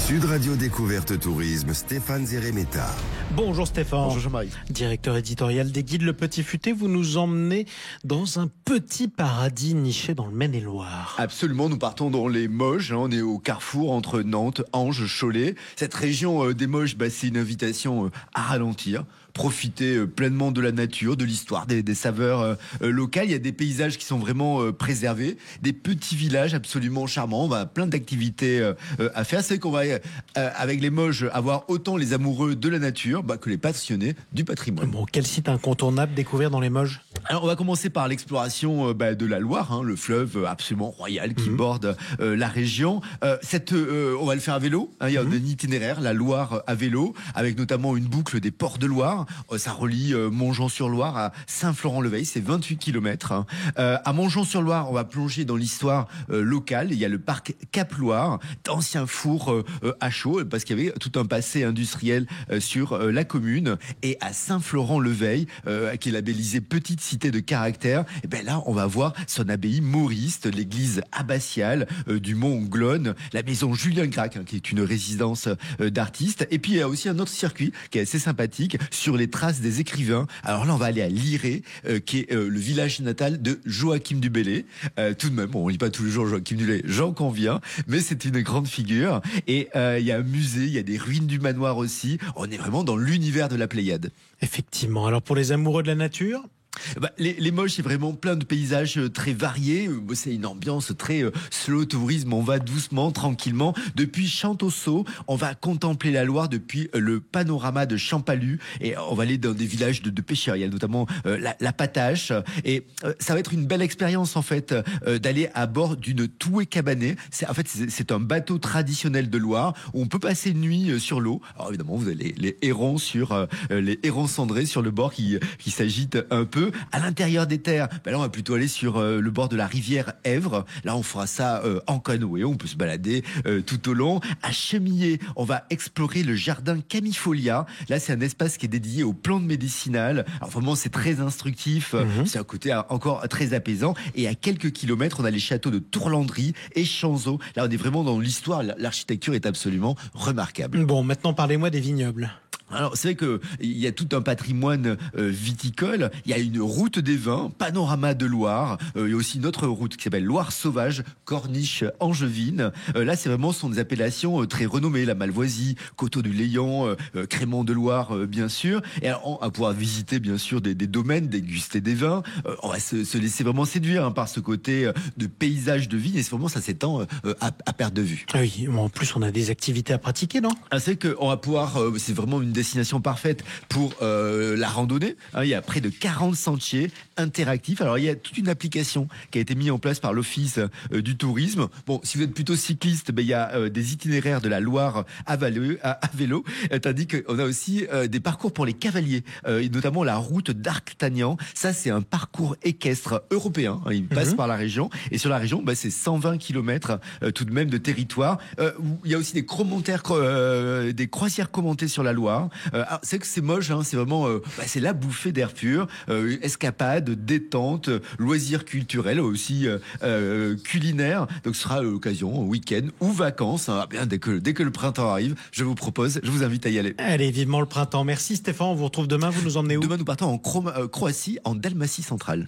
Sud Radio Découverte Tourisme, Stéphane Zeremeta. Bonjour Stéphane. Bonjour Jean-Marie. Directeur éditorial des Guides Le Petit Futé, vous nous emmenez dans un petit paradis niché dans le Maine-et-Loire. Absolument, nous partons dans les Moges, on est au carrefour entre Nantes, Anges, Cholet. Cette région des Moges, c'est une invitation à ralentir, profiter pleinement de la nature, de l'histoire, des saveurs locales. Il y a des paysages qui sont vraiment préservés, des petits villages absolument charmants. On va plein d'activités à faire. C'est qu'on va, avec les Moges, avoir autant les amoureux de la nature que les passionnés du patrimoine. Bon, quel site incontournable découvert dans les Moges ? Alors, on va commencer par l'exploration de la Loire, le fleuve absolument royal qui borde la région. On va le faire à vélo. Il y a un itinéraire, la Loire à vélo, avec notamment une boucle des ports de Loire. Ça relie Montjean-sur-Loire à Saint-Florent-le-Veil, c'est 28 km. À Montjean-sur-Loire, on va plonger dans l'histoire locale. Il y a le parc Cap-Loire, d'anciens fours à chaux, parce qu'il y avait tout un passé industriel sur la commune. Et à Saint-Florent-le-Veil, qui est labellisé petite cité de caractère, et bien là, on va voir son abbaye mauriste, l'église abbatiale du Mont Glonne, la maison Julien Gracq, qui est une résidence d'artistes. Et puis, il y a aussi un autre circuit qui est assez sympathique sur les traces des écrivains. Alors là, on va aller à Liré, qui est le village natal de Joachim du Bellay. Tout de même, on ne lit pas tous les jours Joachim du Bellay, j'en conviens, mais c'est une grande figure. Et il y a un musée, il y a des ruines du manoir aussi. On est vraiment dans l'univers de la Pléiade. Effectivement. Alors pour les amoureux de la nature ? Les Moges, c'est vraiment plein de paysages très variés. C'est une ambiance très slow tourisme. On va doucement, tranquillement. Depuis Champtoceau, on va contempler la Loire depuis le panorama de Champalu. Et on va aller dans des villages de pêcheurs. Il y a notamment la Patache. Et ça va être une belle expérience, en fait, d'aller à bord d'une touée cabanée. C'est un bateau traditionnel de Loire où on peut passer une nuit sur l'eau. Alors évidemment, vous avez les hérons les hérons cendrés sur le bord qui s'agitent un peu. À l'intérieur des terres, là on va plutôt aller sur le bord de la rivière Èvre. Là on fera ça en canoë, on peut se balader tout au long. À Chemillé, on va explorer le jardin Camifolia. Là c'est un espace qui est dédié aux plantes médicinales. Alors vraiment c'est très instructif, c'est un côté encore très apaisant. Et à quelques kilomètres, on a les châteaux de Tourlandry et Chanzeau. Là on est vraiment dans l'histoire, l'architecture est absolument remarquable. Bon, maintenant parlez-moi des vignobles. Alors c'est vrai que il y a tout un patrimoine viticole. Il y a une route des vins, panorama de Loire. Il y a aussi une autre route qui s'appelle Loire sauvage, corniche angevine. Là c'est vraiment ce sont des appellations très renommées, la Malvoisie, Coteaux du Layon, Crémant de Loire bien sûr. Et alors, on va pouvoir visiter bien sûr des domaines, déguster des vins. On va se laisser vraiment séduire par ce côté de paysage de vigne. Et c'est vraiment ça s'étend à perte de vue. Oui, en plus on a des activités à pratiquer, non ? C'est qu'on va pouvoir, c'est vraiment une destination parfaite pour la randonnée. Il y a près de 40 sentiers interactifs. Alors, il y a toute une application qui a été mise en place par l'Office du tourisme. Bon, si vous êtes plutôt cycliste, il y a des itinéraires de la Loire à vélo. Tandis qu'on a aussi des parcours pour les cavaliers, et notamment la route d'Arctagnan. Ça, c'est un parcours équestre européen. Il passe par la région. Et sur la région, c'est 120 km tout de même de territoire. Il y a aussi des croisières commentées sur la Loire. C'est que c'est moche, c'est vraiment c'est la bouffée d'air pur, escapade, détente, loisirs culturels aussi culinaires. Donc ce sera l'occasion, week-end ou vacances. Dès que le printemps arrive, je vous invite à y aller. Allez, vivement le printemps. Merci Stéphane, on vous retrouve demain, vous nous emmenez où ? Demain nous partons en Croatie, en Dalmatie centrale.